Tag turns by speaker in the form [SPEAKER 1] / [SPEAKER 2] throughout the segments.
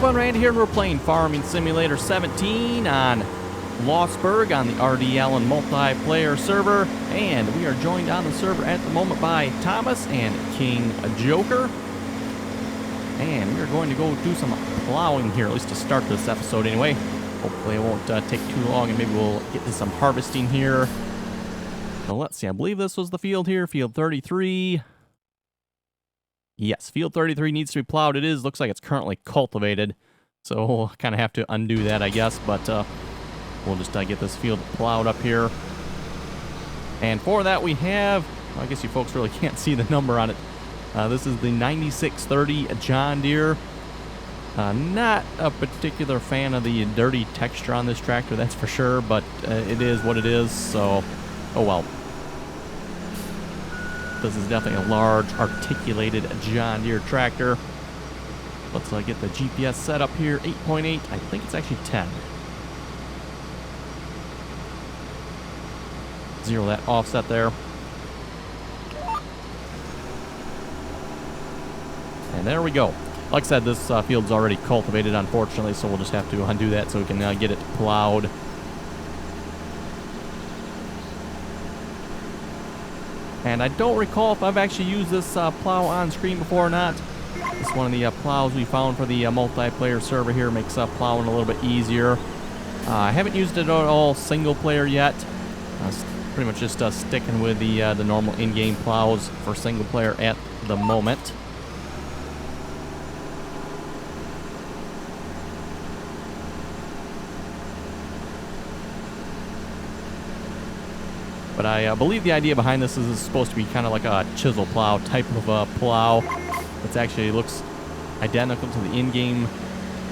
[SPEAKER 1] everyone, Randy here, and we're playing Farming Simulator 17 on Lossberg on the RDAllen multiplayer server, and we are joined on the server at the moment by Thomas and King Joker, and we are going to go do some plowing here, at least to start this episode anyway. Hopefully it won't take too long, and maybe we'll get to some harvesting here. So let's see, I believe this was the field here, field 33. Yes, field 33 needs to be plowed. It is. Looks like it's currently cultivated. So we'll kind of have to undo that, I guess. But we'll just get this field plowed up here. And for that we have, well, I guess you folks really can't see the number on it. This is the 9630 John Deere. Not a particular fan of the dirty texture on this tractor, that's for sure. But it is what it is, so oh well. This is definitely a large, articulated John Deere tractor. Let's get the GPS set up here. 8.8. I think it's actually 10. Zero that offset there. And there we go. Like I said, this field's already cultivated, unfortunately, so we'll just have to undo that so we can get it plowed. And I don't recall if I've actually used this plow on screen before or not. It's one of the plows we found for the multiplayer server here. Makes plowing a little bit easier. I haven't used it at all single player yet. Pretty much just sticking with the normal in-game plows for single player at the moment. But I believe the idea behind this is it's supposed to be kind of like a chisel plow type of a plow. It actually looks identical to the in-game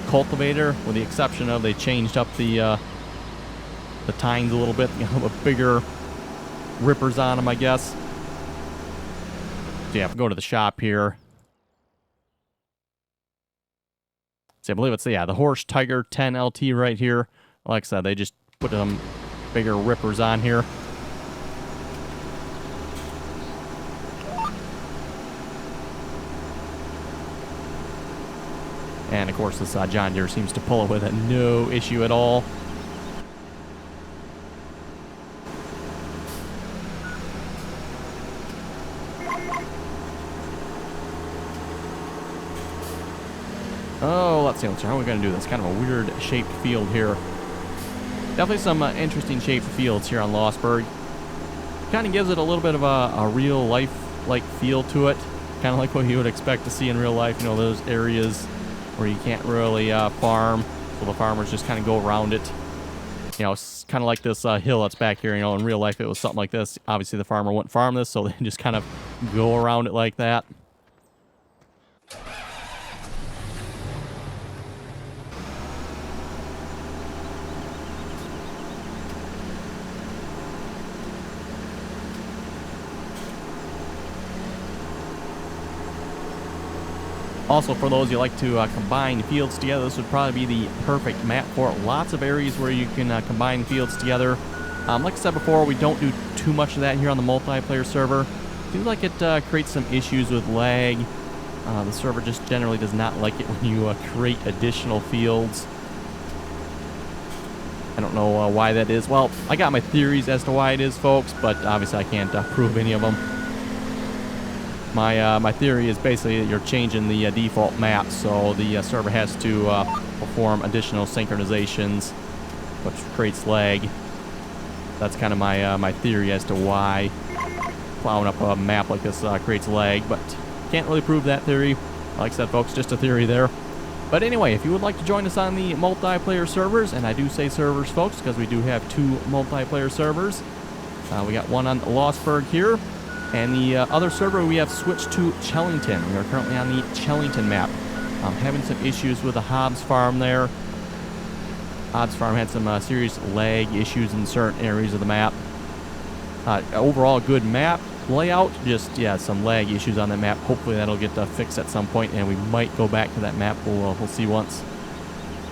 [SPEAKER 1] cultivator, with the exception of they changed up the tines a little bit. You know, with bigger rippers on them, I guess. So yeah, go to the shop here. So I believe it's the Horse Tiger 10 LT right here. Like I said, they just put some bigger rippers on here. And of course, this John Deere seems to pull it with no issue at all. Oh, let's see. How are we going to do this? Kind of a weird shaped field here. Definitely some interesting shaped fields here on Lossberg. Kind of gives it a little bit of a real life-like feel to it. Kind of like what you would expect to see in real life. You know, those areas where you can't really farm, so the farmers just kind of go around it. You know, it's kind of like this hill that's back here. You know, in real life it was something like this. Obviously the farmer wouldn't farm this, so they just kind of go around it like that. Also, for those you like to combine fields together, this would probably be the perfect map for it. Lots of areas where you can combine fields together. Like I said before, we don't do too much of that here on the multiplayer server. Seems like it creates some issues with lag. The server just generally does not like it when you create additional fields. I don't know why that is. Well, I got my theories as to why it is, folks, but obviously I can't prove any of them. My theory is basically that you're changing the default map, so the server has to perform additional synchronizations, which creates lag. That's kind of my theory as to why plowing up a map like this creates lag, but can't really prove that theory. Like I said, folks, just a theory there. But anyway, if you would like to join us on the multiplayer servers, and I do say servers, folks, because we do have 2 multiplayer servers. We got one on Lossberg here. And the other server, we have switched to Chellington. We are currently on the Chellington map. Having some issues with the Hobbs farm there. Hobbs farm had some serious lag issues in certain areas of the map. Overall, good map layout. Just, yeah, some lag issues on that map. Hopefully that'll get fixed at some point, and we might go back to that map. We'll see once.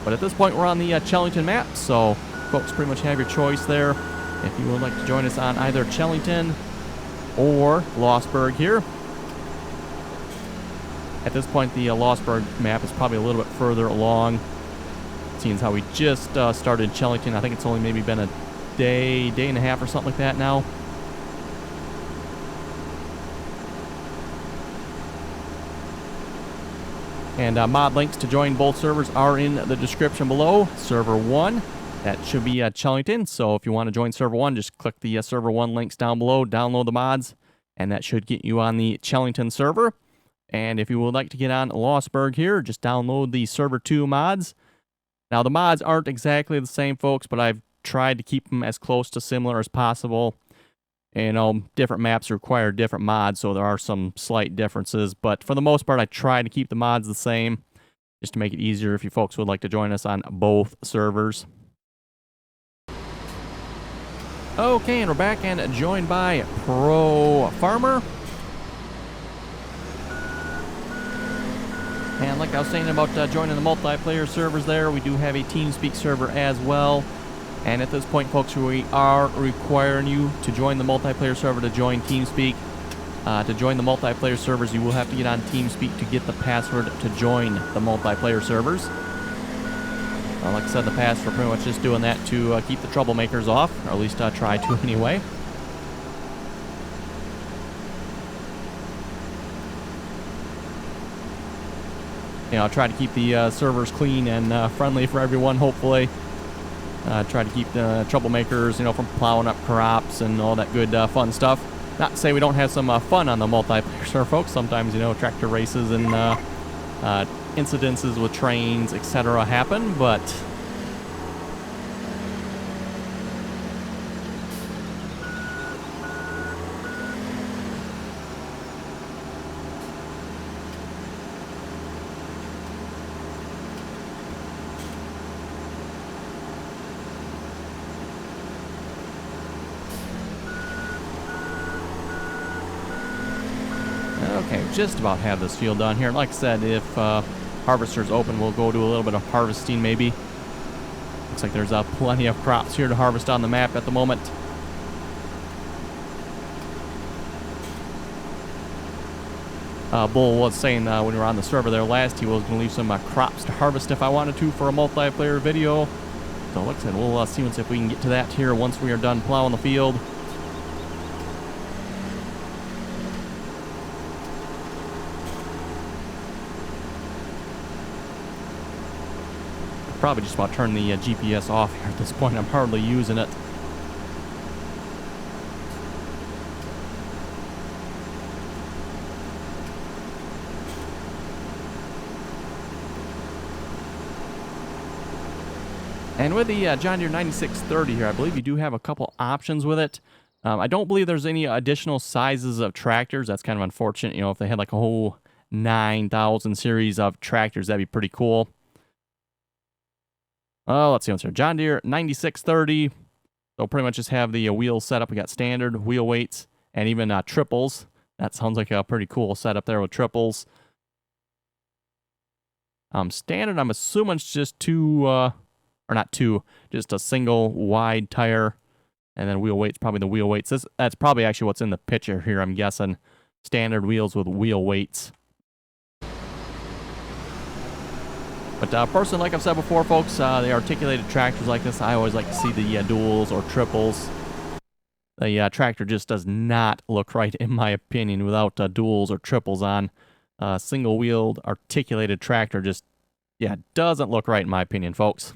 [SPEAKER 1] But at this point, we're on the Chellington map, so folks pretty much have your choice there. If you would like to join us on either Chellington or Lossberg here. At this point, the Lossberg map is probably a little bit further along. Seeing as how we just started Chellington. I think it's only maybe been a day and a half or something like that now. And mod links to join both servers are in the description below. Server 1, that should be Chellington. So if you want to join Server 1, just click the Server 1 links down below, download the mods, and that should get you on the Chellington server. And if you would like to get on Lossberg here, just download the Server 2 mods. Now, the mods aren't exactly the same, folks, but I've tried to keep them as close to similar as possible. You know, different maps require different mods, so there are some slight differences. But for the most part, I try to keep the mods the same, just to make it easier if you folks would like to join us on both servers. Okay, and we're back and joined by Pro Farmer. And like I was saying about joining the multiplayer servers there, we do have a TeamSpeak server as well. And at this point, folks, we are requiring you to join the multiplayer server to join TeamSpeak. To join the multiplayer servers, you will have to get on TeamSpeak to get the password to join the multiplayer servers. Like I said in the past, we're pretty much just doing that to keep the troublemakers off, or at least try to anyway. You know, try to keep the servers clean and friendly for everyone, hopefully. Try to keep the troublemakers, you know, from plowing up crops and all that good fun stuff. Not to say we don't have some fun on the multiplayer server, folks. Sometimes, you know, tractor races and incidences with trains, etc. happen, but okay, just about have this field done here. Like I said, if harvester's open, we'll go do a little bit of harvesting maybe. Looks like there's plenty of crops here to harvest on the map at the moment. Bull was saying when we were on the server there last, he was going to leave some crops to harvest if I wanted to for a multiplayer video. So like I said, we'll see if we can get to that here once we are done plowing the field. Probably just about turn the GPS off here at this point. I'm hardly using it. And with the John Deere 9630 here, I believe you do have a couple options with it. I don't believe there's any additional sizes of tractors. That's kind of unfortunate. You know, if they had like a whole 9,000 series of tractors, that'd be pretty cool. Oh, let's see what's here. John Deere 9630. So pretty much just have the wheels set up. We got standard wheel weights and even triples. That sounds like a pretty cool setup there with triples. Standard, I'm assuming it's just two, or not two, just a single wide tire. And then wheel weights, probably the wheel weights. That's probably actually what's in the picture here, I'm guessing. Standard wheels with wheel weights. But personally, like I've said before, folks, the articulated tractors like this, I always like to see the duals or triples. The tractor just does not look right, in my opinion, without duals or triples on. Single-wheeled articulated tractor just, yeah, doesn't look right, in my opinion, folks.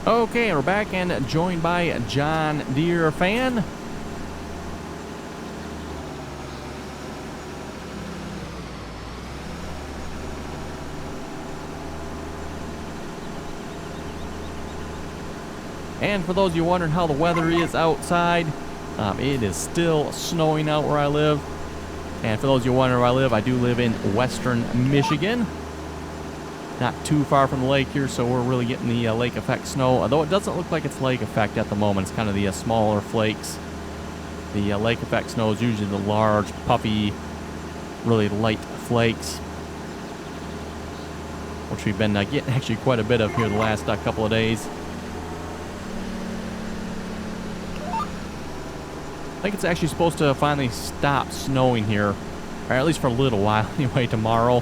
[SPEAKER 1] Okay, we're back and joined by John Deere fan. And for those of you wondering how the weather is outside, it is still snowing out where I live. And for those of you wondering where I live, I do live in western Michigan. Not too far from the lake here, so we're really getting the lake effect snow. Although it doesn't look like it's lake effect at the moment. It's kind of the smaller flakes. The lake effect snow is usually the large, puffy, really light flakes, which we've been getting actually quite a bit of here the last couple of days. I think it's actually supposed to finally stop snowing here Or at least for a little while anyway, tomorrow.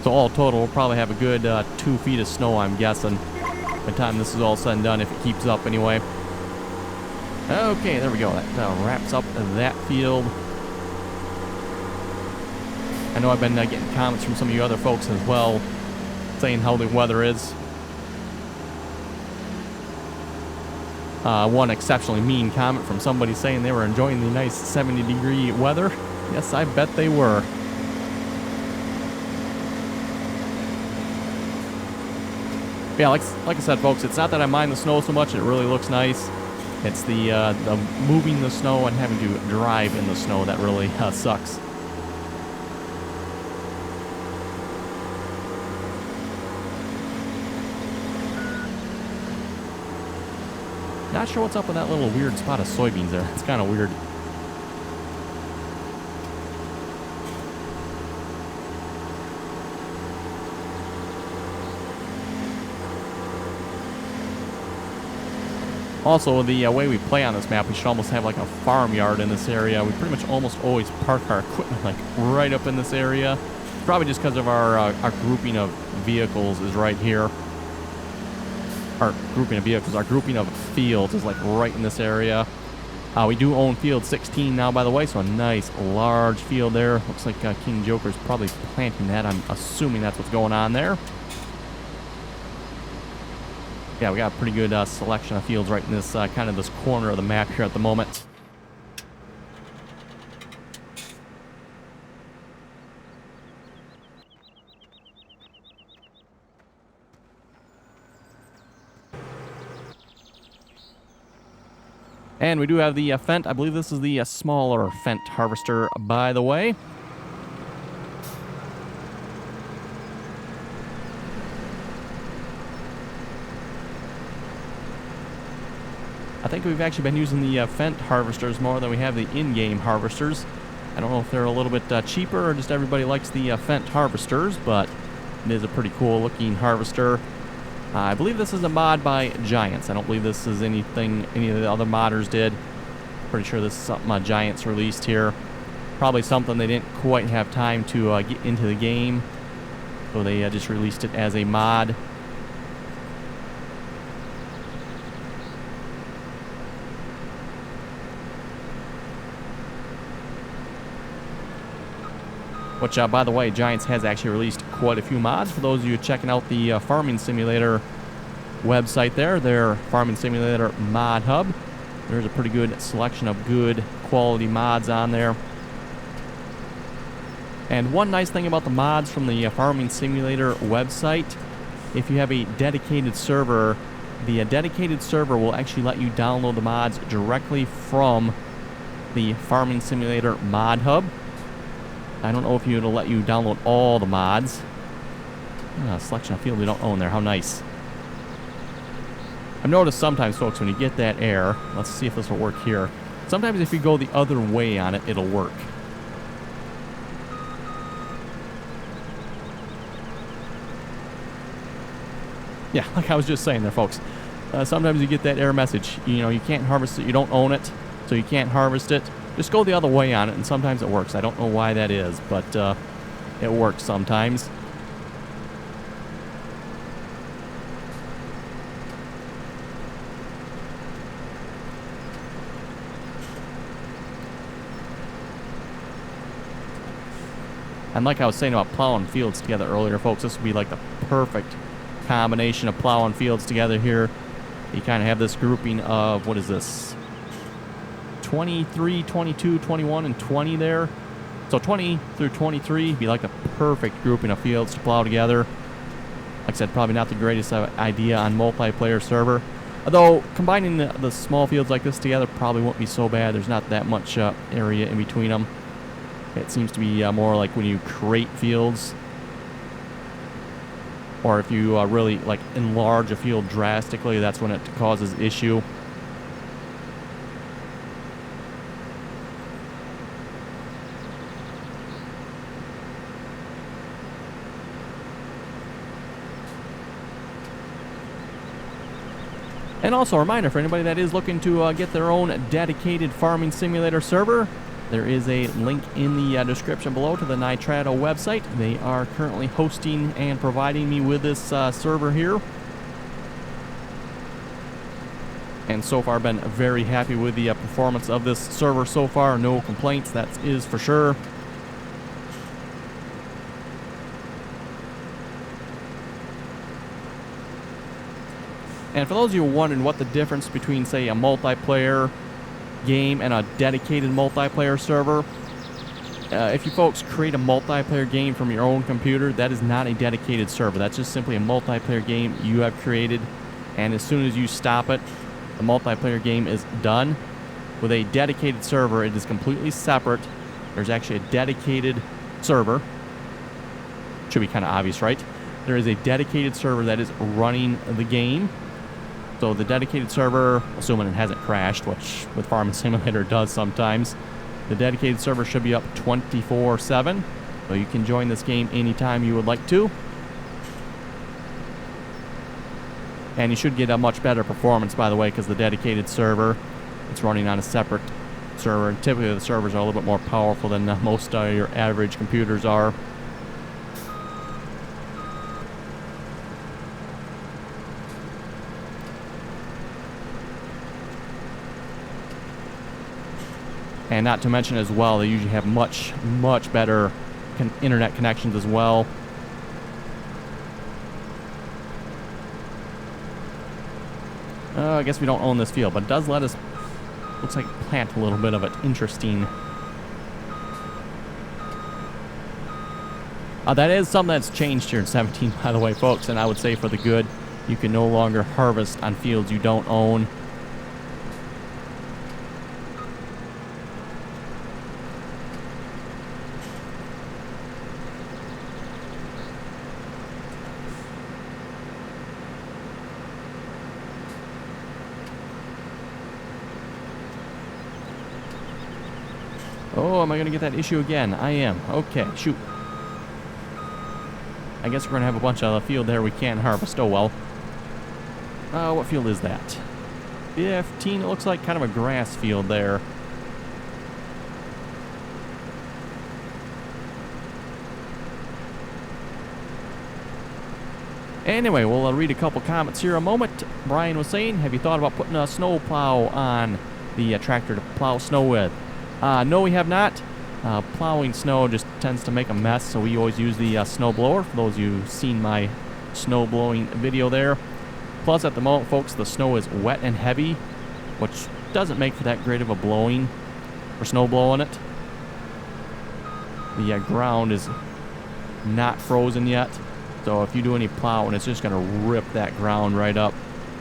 [SPEAKER 1] So all total, we'll probably have a good 2 feet of snow, I'm guessing, by the time this is all said and done, if it keeps up anyway. Okay, there we go. That wraps up that field. I know I've been getting comments from some of you other folks as well, saying how the weather is. One exceptionally mean comment from somebody saying they were enjoying the nice 70-degree weather. Yes, I bet they were. Yeah, like I said, folks, it's not that I mind the snow so much. It really looks nice. It's the moving the snow and having to drive in the snow that really sucks. Not sure what's up with that little weird spot of soybeans there. It's kind of weird. Also, the way we play on this map, we should almost have like a farmyard in this area. We pretty much almost always park our equipment like right up in this area. Probably just because of our grouping of vehicles is right here. Our grouping of vehicles, our grouping of fields is like right in this area. We do own field 16 now, by the way, so a nice large field there. Looks like King Joker's probably planting that. I'm assuming that's what's going on there. Yeah, we got a pretty good selection of fields right in this kind of this corner of the map here at the moment. And we do have the Fendt. I believe this is the smaller Fendt harvester, by the way. I think we've actually been using the Fendt harvesters more than we have the in-game harvesters. I don't know if they're a little bit cheaper or just everybody likes the Fendt harvesters, but it is a pretty cool looking harvester. I believe this is a mod by Giants. I don't believe this is anything any of the other modders did. Pretty sure this is something Giants released here. Probably something they didn't quite have time to get into the game, so they just released it as a mod. Which, by the way, Giants has actually released quite a few mods. For those of you checking out the Farming Simulator website there, their Farming Simulator mod hub, there's a pretty good selection of good quality mods on there. And one nice thing about the mods from the Farming Simulator website, if you have a dedicated server, the dedicated server will actually let you download the mods directly from the Farming Simulator mod hub. I don't know if it'll let you download all the mods. Selection of field we don't own there. How nice. I've noticed sometimes, folks, when you get that error, let's see if this will work here. Sometimes if you go the other way on it, it'll work. Yeah, like I was just saying there, folks. Sometimes you get that error message. You know, you can't harvest it. You don't own it, so you can't harvest it. Just go the other way on it, and sometimes it works. I don't know why that is, but it works sometimes. And like I was saying about plowing fields together earlier, folks, this would be like the perfect combination of plowing fields together here. You kind of have this grouping of, what is this? 23, 22, 21, and 20 there. So 20 through 23 would be like the perfect grouping of fields to plow together. Like I said, probably not the greatest idea on multiplayer server. Although combining the small fields like this together probably won't be so bad. There's not that much area in between them. It seems to be more like when you create fields, or if you really like enlarge a field drastically, that's when it causes issue. And also a reminder for anybody that is looking to get their own dedicated Farming Simulator server, there is a link in the description below to the Nitrado website. They are currently hosting and providing me with this server here. And so far, been very happy with the performance of this server so far. No complaints, that is for sure. And for those of you wondering what the difference between, say, a multiplayer game and a dedicated multiplayer server, if you folks create a multiplayer game from your own computer, that is not a dedicated server. That's just simply a multiplayer game you have created, and as soon as you stop it, the multiplayer game is done. With a dedicated server, it is completely separate. There's actually a dedicated server. Should be kind of obvious, right? There is a dedicated server that is running the game. So the dedicated server, assuming it hasn't crashed, which with Farming Simulator does sometimes, the dedicated server should be up 24/7. So you can join this game anytime you would like to. And you should get a much better performance, by the way, because the dedicated server, it's running on a separate server. And typically the servers are a little bit more powerful than most of your average computers are. And not to mention as well, they usually have much, much better internet connections as well. I guess we don't own this field, but it does let us, looks like, plant a little bit of it. Interesting. That is something that's changed here in 17, by the way, folks, and I would say for the good. You can no longer harvest on fields you don't own. Oh, am I going to get that issue again? I am. Okay, shoot. I guess we're going to have a bunch of field there we can't harvest. Oh, well. What field is that? 15. It looks like kind of a grass field there. Anyway, we'll read a couple comments here in a moment. Brian was saying, have you thought about putting a snow plow on the tractor to plow snow with? No, we have not. Plowing snow just tends to make a mess, so we always use the snow blower, for those of you who've seen my snow blowing video there. Plus, at the moment, folks, the snow is wet and heavy, which doesn't make for that great of a blowing for snow blowing it. The ground is not frozen yet, so if you do any plowing, it's just going to rip that ground right up,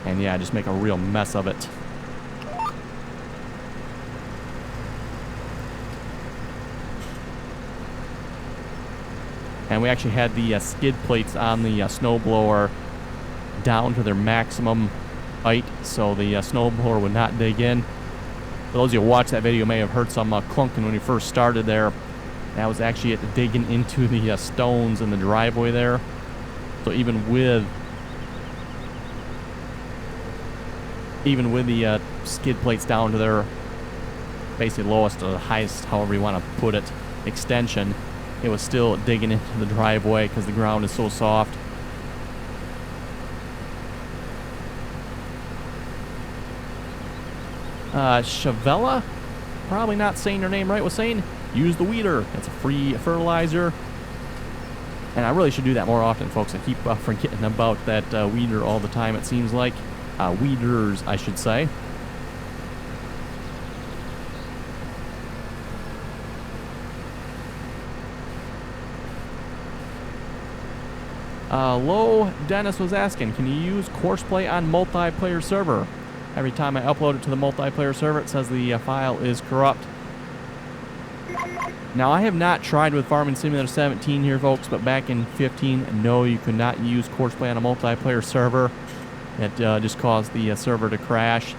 [SPEAKER 1] and yeah, just make a real mess of it. And we actually had the skid plates on the snowblower down to their maximum height, so the snowblower would not dig in. For those of you who watched that video, you may have heard some clunking when you first started there. That was actually it digging into the stones in the driveway there. So even with the skid plates down to their basically lowest or the highest, however you want to put it, extension, it was still digging into the driveway because the ground is so soft. Shavella, probably not saying her name right, was saying, use the weeder. It's a free fertilizer. And I really should do that more often, folks. I keep forgetting about that weeder all the time, it seems like. Weeders, I should say. Low Dennis was asking, can you use courseplay on multiplayer server? Every time I upload it to the multiplayer server, it says the file is corrupt. Now, I have not tried with Farming Simulator 17 here, folks, but back in 15, no, you could not use courseplay on a multiplayer server. It just caused the server to crash.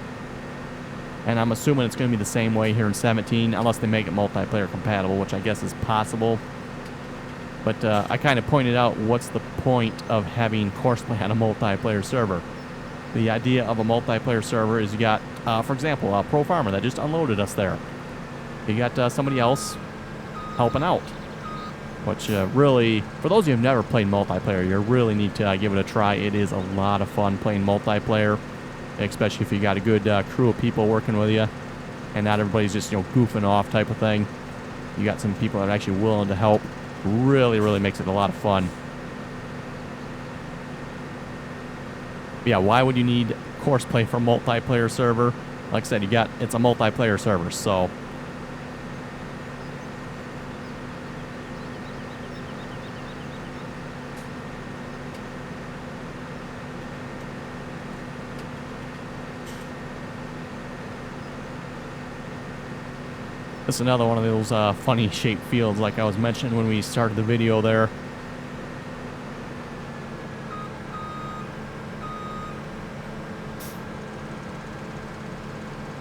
[SPEAKER 1] And I'm assuming it's going to be the same way here in 17, unless they make it multiplayer compatible, which I guess is possible. But I kind of pointed out what's the point of having courseplay on a multiplayer server. The idea of a multiplayer server is you got, for example, a Pro Farmer that just unloaded us there. you got somebody else helping out. Which really, for those of you who've never played multiplayer, you really need to give it a try. It is a lot of fun playing multiplayer, especially if you got a good crew of people working with you, and not everybody's just, goofing off type of thing. You got some people that are actually willing to help. Really, really makes it a lot of fun. Yeah, why would you need course play for multiplayer server? Like I said, it's a multiplayer server, so. This is another one of those funny shaped fields like I was mentioning when we started the video there.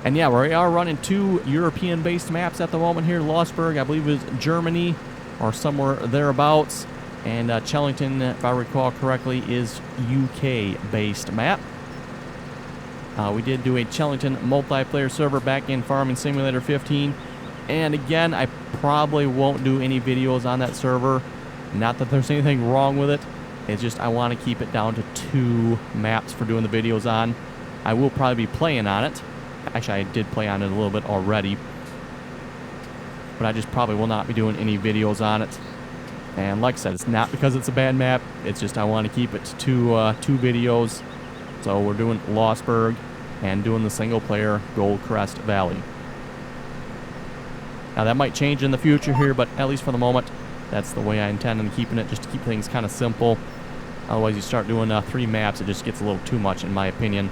[SPEAKER 1] And yeah, we are running 2 European-based maps at the moment here. Lossberg, I believe, is Germany or somewhere thereabouts. And Chellington, if I recall correctly, is UK-based map. We did do a Chellington multiplayer server back in Farming Simulator 15. And again, I probably won't do any videos on that server. Not that there's anything wrong with it. It's just I want to keep it down to 2 maps for doing the videos on. I will probably be playing on it. Actually, I did play on it a little bit already. But I just probably will not be doing any videos on it. And like I said, it's not because it's a bad map. It's just I want to keep it to 2 videos. So we're doing Lossberg and doing the single player Gold Crest Valley. Now that might change in the future here, but at least for the moment, that's the way I intend on keeping it, just to keep things kind of simple. Otherwise, you start doing 3 maps, it just gets a little too much in my opinion.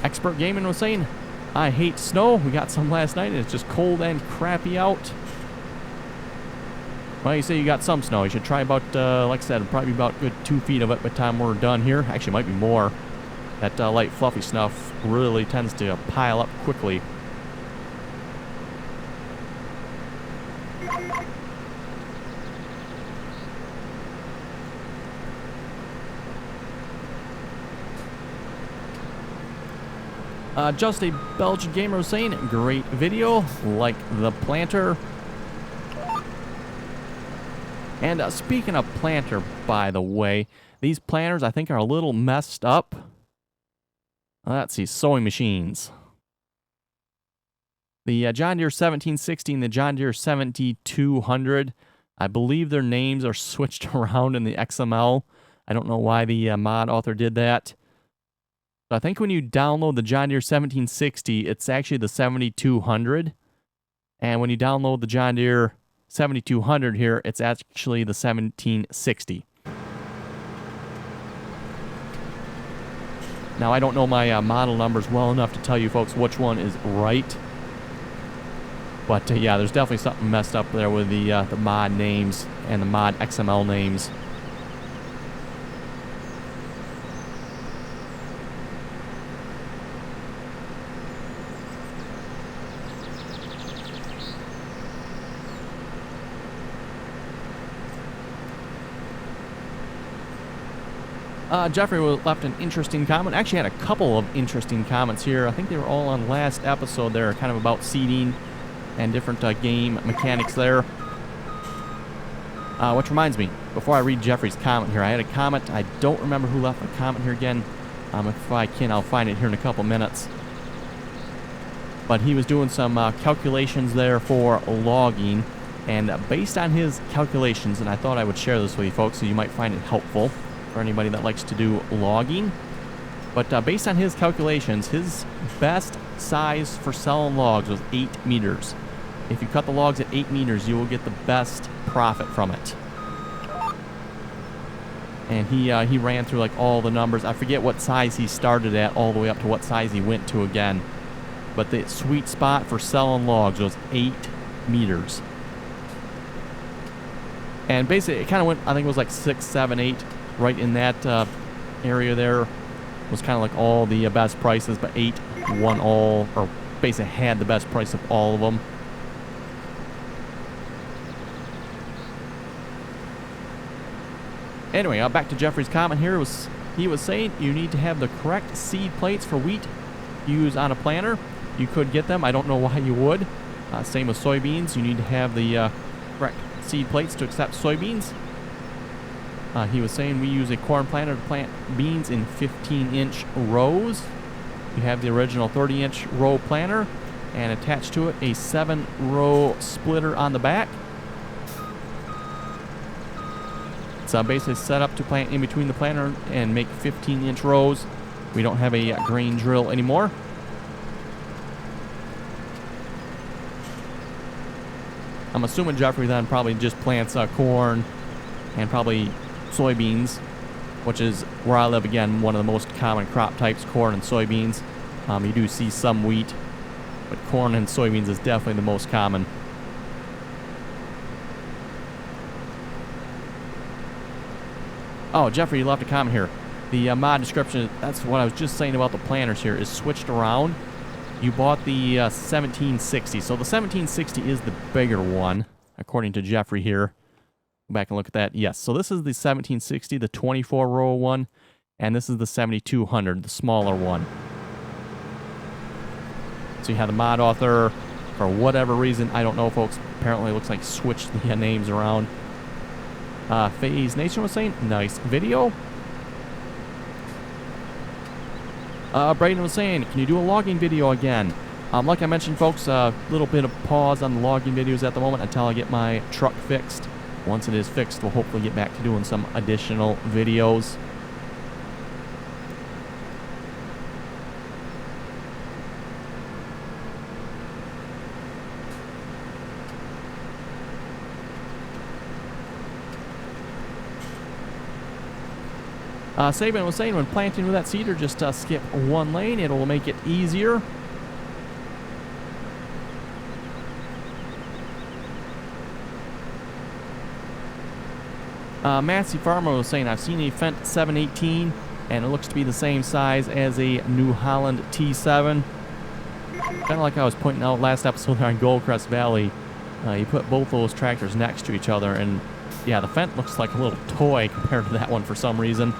[SPEAKER 1] Expert Gaming was saying, I hate snow. We got some last night, and it's just cold and crappy out. Well, you say you got some snow. You should try about, like I said, probably about good 2 feet of it by the time we're done here. Actually, it might be more. That light fluffy stuff really tends to pile up quickly. Just a Belgian gamer was saying, great video, like the planter. And speaking of planter, by the way, these planters I think are a little messed up. Let's see, sewing machines. The John Deere 1760 and the John Deere 7200, I believe their names are switched around in the XML. I don't know why the mod author did that. So I think when you download the John Deere 1760, it's actually the 7200. And when you download the John Deere 7200 here, it's actually the 1760. Now, I don't know my model numbers well enough to tell you folks which one is right. But yeah, there's definitely something messed up there with the mod names and the mod XML names. Jeffrey left an interesting comment. Actually had a couple of interesting comments here. I think they were all on last episode. They're kind of about seeding and different game mechanics there. Which reminds me, before I read Jeffrey's comment here, I had a comment. I don't remember who left a comment here again. If I can, I'll find it here in a couple minutes. But he was doing some calculations there for logging. And based on his calculations, and I thought I would share this with you folks so you might find it helpful for anybody that likes to do logging. But based on his calculations, his best size for selling logs was 8 meters. If you cut the logs at 8 meters, you will get the best profit from it. And he ran through like all the numbers. I forget what size he started at all the way up to what size he went to again. But the sweet spot for selling logs was 8 meters. And basically, it kind of went, I think it was like 6, 7, 8. Right in that area there was kind of like all the best prices, but 8 won all, or basically had the best price of all of them. Anyway, back to Jeffrey's comment here. He was saying you need to have the correct seed plates for wheat to use on a planter. you could get them. I don't know why you would. Same with soybeans. You need to have the correct seed plates to accept soybeans. He was saying we use a corn planter to plant beans in 15-inch rows. You have the original 30-inch row planter, and attached to it a 7-row splitter on the back. It's basically set up to plant in between the planter and make 15-inch rows. We don't have a grain drill anymore. I'm assuming Jeffrey then probably just plants corn and probably soybeans, which is where I live. Again, one of the most common crop types, corn and soybeans. You do see some wheat, but corn and soybeans is definitely the most common. Oh, Jeffrey, you left a comment here. The mod description, that's what I was just saying about the planters here, is switched around. You bought the 1760. So the 1760 is the bigger one, according to Jeffrey here. Go back and look at that. Yes, so this is the 1760, the 24-row one, and this is the 7200, the smaller one. So you have the mod author, for whatever reason, I don't know, folks, apparently it looks like switched the names around. FaZe Nation was saying, nice video. Brayden was saying, can you do a logging video again? Like I mentioned, folks, a little bit of pause on the logging videos at the moment until I get my truck fixed. Once it is fixed, we'll hopefully get back to doing some additional videos. Saban was saying when planting with that seeder, just skip one lane. It will make it easier. Massey Farmer was saying, I've seen a Fendt 718, and it looks to be the same size as a New Holland T7. Kind of like I was pointing out last episode there on Goldcrest Valley. You put both those tractors next to each other, and yeah, the Fendt looks like a little toy compared to that one for some reason.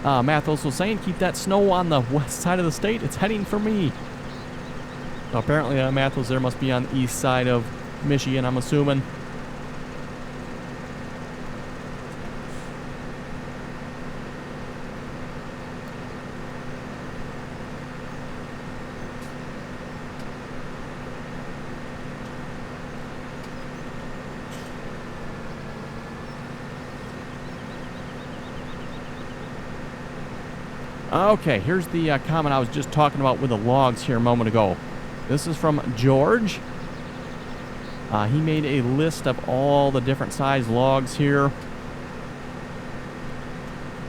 [SPEAKER 1] Mathos was saying, keep that snow on the west side of the state. It's heading for me. So apparently, Mathos there must be on the east side of Michigan, I'm assuming. Okay, here's the comment I was just talking about with the logs here a moment ago. This is from George. He made a list of all the different size logs here.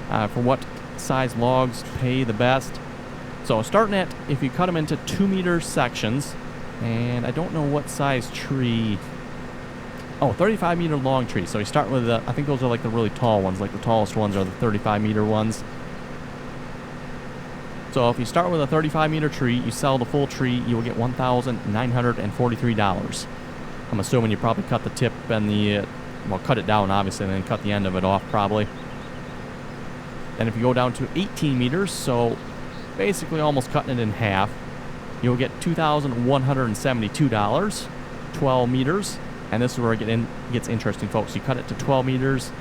[SPEAKER 1] For what size logs pay the best. So starting at, if you cut them into 2-meter sections, and I don't know what size tree. Oh, 35-meter long tree. So you start with, I think those are like the really tall ones, like the tallest ones are the 35-meter ones. So if you start with a 35-meter tree, you sell the full tree, you will get $1,943. I'm assuming you probably cut the tip and the, well, cut it down obviously, and then cut the end of it off probably. And if you go down to 18 meters, so basically almost cutting it in half, you'll get $2,172, 12 meters. And this is where it gets interesting, folks. You cut it to 12 meters,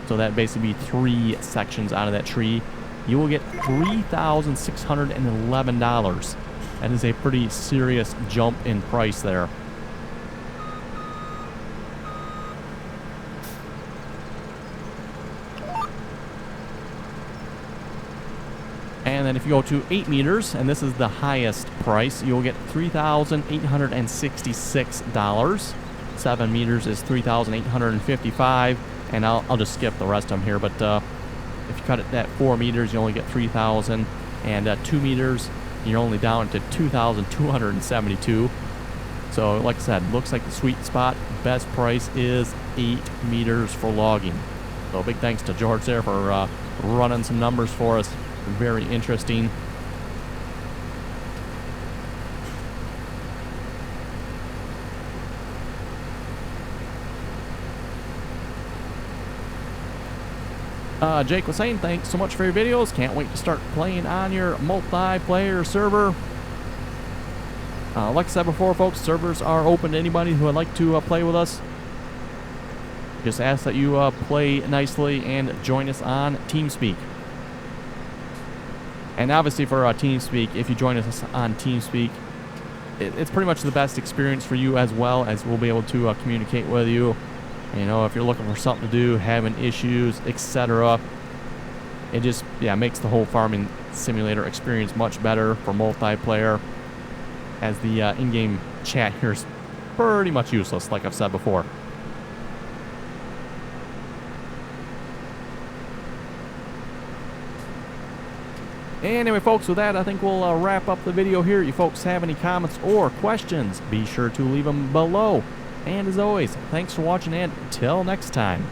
[SPEAKER 1] so that basically be 3 sections out of that tree. You will get $3,611. That is a pretty serious jump in price there. And then if you go to 8 meters, and this is the highest price, you'll get $3,866. 7 meters is $3,855, and I'll just skip the rest of them here, but if you cut it at 4 meters, you only get $3,000, and 2 meters, you're only down to $2,272. So like I said, looks like the sweet spot. Best price is 8 meters for logging. So big thanks to George there for running some numbers for us. Very interesting. Jake was saying, thanks so much for your videos. Can't wait to start playing on your multiplayer server. Like I said before, folks, servers are open to anybody who would like to play with us. Just ask that you play nicely and join us on TeamSpeak. And obviously for TeamSpeak, if you join us on TeamSpeak, it's pretty much the best experience for you, as well as we'll be able to communicate with you. You know, if you're looking for something to do, having issues, etc. It just, yeah, makes the whole farming simulator experience much better for multiplayer, as the in-game chat here is pretty much useless, like I've said before. Anyway, folks, with that, I think we'll wrap up the video here. You folks have any comments or questions, be sure to leave them below. And as always, thanks for watching, and until next time.